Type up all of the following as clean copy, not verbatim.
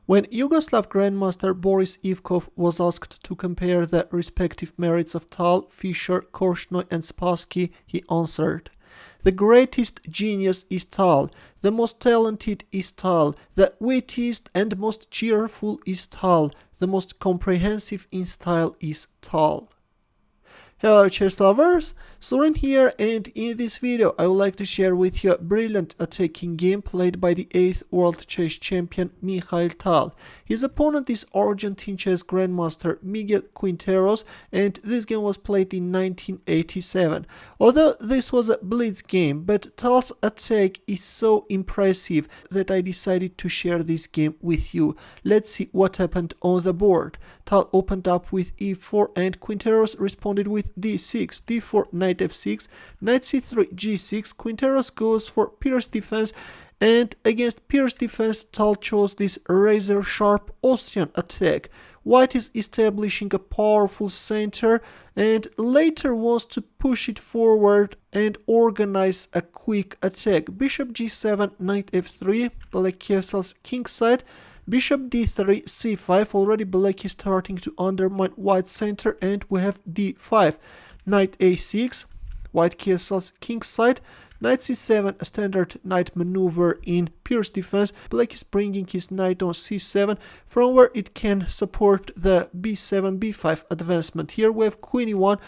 When Yugoslav Grandmaster Boris Ivkov was asked to compare the respective merits of Tal, Fischer, Korchnoi and Spassky, he answered, "The greatest genius is Tal, the most talented is Tal, the wittiest and most cheerful is Tal, the most comprehensive in style is Tal." Hello chess lovers, Suren here, and in this video I would like to share with you a brilliant attacking game played by the 8th World Chess Champion Mikhail Tal. His opponent is Argentine chess Grandmaster Miguel Quinteros, and this game was played in 1987. Although this was a Blitz game, but Tal's attack is so impressive that I decided to share this game with you. Let's see what happened on the board. Tal opened up with e4 and Quinteros responded with d6, d4, knight f6, knight c3, g6. Quinteros goes for Pirc Defense, and against Pirc Defense Tal chose this razor sharp Austrian attack. White is establishing a powerful center and later wants to push it forward and organize a quick attack. Bishop g7, knight f3, black castles kingside. Bishop d3, c5, already black is starting to undermine white center, and we have d5. Knight a6, white castles kingside. Knight c7, a standard knight maneuver in Pirc Defense. Black is bringing his knight on c7, from where it can support the b7, b5 advancement. Here we have queen e1,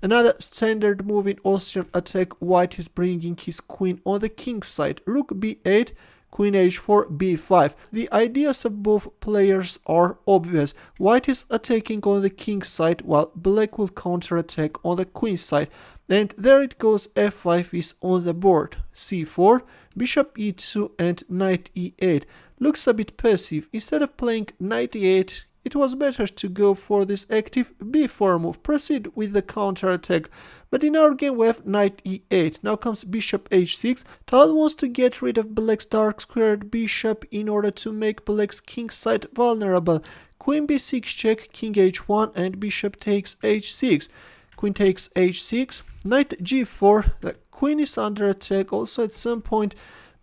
another standard move in Austrian attack. White is bringing his queen on the king side. Rook b8, queen h4, b5. The ideas of both players are obvious. White is attacking on the king side, while black will counterattack on the queen side. And there it goes, f5 is on the board. c4, bishop e2 and knight e8. Looks a bit passive. Instead of playing knight e8, it was better to go for this active b4 move, proceed with the counterattack. But in our game we have knight e8. Now comes bishop h6. Tal wants to get rid of black's dark squared bishop in order to make black's king side vulnerable. Queen b6 check, king h1 and bishop takes h6. Queen takes h6, knight g4. The queen is under attack. Also at some point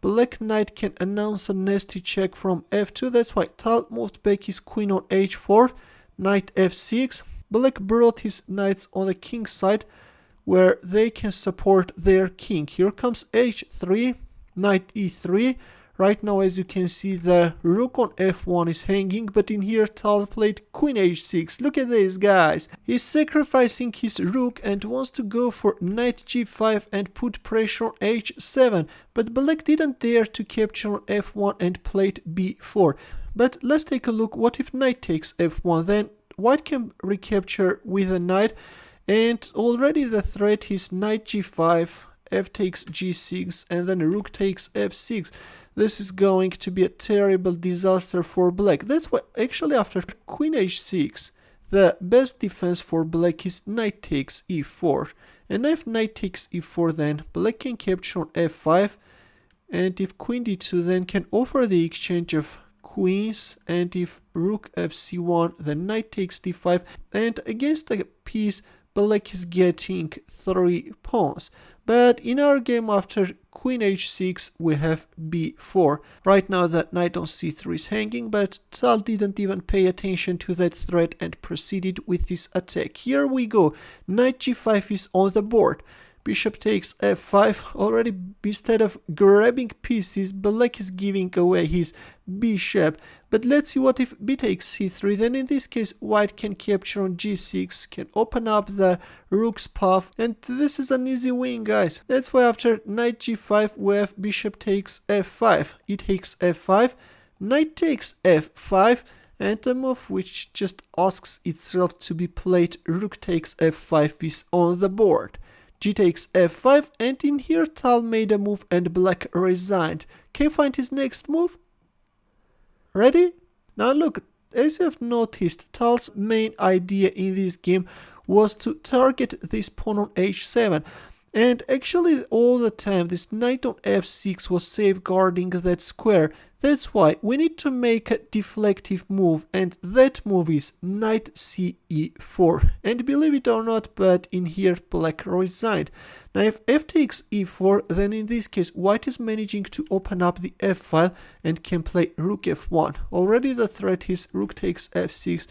black knight can announce a nasty check from f2. That's why Tal moved back his queen on h4. Knight f6. Black brought his knights on the king side where they can support their king. Here comes h3, knight e3. Right now, as you can see, the rook on f1 is hanging, but in here Tal played queen h6. Look at this, guys. He's sacrificing his rook and wants to go for knight g5 and put pressure on h7, but black didn't dare to capture on f1 and played b4. But let's take a look. What if knight takes f1? Then white can recapture with a knight, and already the threat is knight g5, f takes g6, and then rook takes f6. This is going to be a terrible disaster for black. That's why actually after queen h6, the best defense for black is knight takes e4. And if knight takes e4, then black can capture on f5. And if queen d2, then can offer the exchange of queens. And if rook fc1, then knight takes d5. And against the piece, black is getting 3 pawns. But in our game after queen h6 we have b4. Right now the knight on c3 is hanging, but Tal didn't even pay attention to that threat and proceeded with this attack. Here we go. Knight g5 is on the board. Bishop takes f5. Already, instead of grabbing pieces, black is giving away his bishop. But let's see what if b takes c3. Then in this case white can capture on g6, can open up the rook's path, and this is an easy win, guys. That's why after knight g5 we have bishop takes f5. It takes f5, knight takes f5, and a move which just asks itself to be played. Rook takes f5 is on the board. G takes f5, and in here Tal made a move and black resigned. Can you find his next move? Ready? Now look, as you have noticed, Tal's main idea in this game was to target this pawn on h7. And actually all the time this knight on f6 was safeguarding that square. That's why we need to make a deflective move, and that move is knight ce4. And believe it or not, but in here black resigned. Now if f takes e4, then in this case white is managing to open up the f file and can play rook f1. Already the threat is rook takes f6.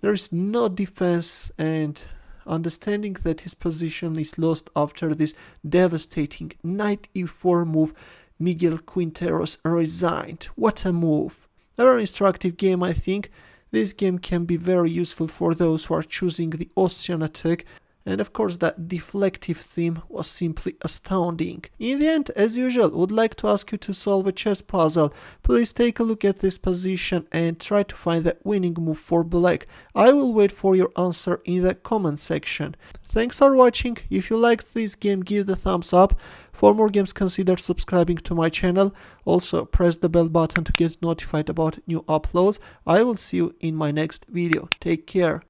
There is no defense, and understanding that his position is lost after this devastating knight e4 move, Miguel Quinteros resigned. What a move! A very instructive game, I think. This game can be very useful for those who are choosing the Austrian attack, and of course that deflective theme was simply astounding. In the end, as usual, would like to ask you to solve a chess puzzle. Please take a look at this position and try to find the winning move for black. I will wait for your answer in the comment section. Thanks for watching. If you liked this game, give the thumbs up. For more games, consider subscribing to my channel. Also, press the bell button to get notified about new uploads. I will see you in my next video. Take care.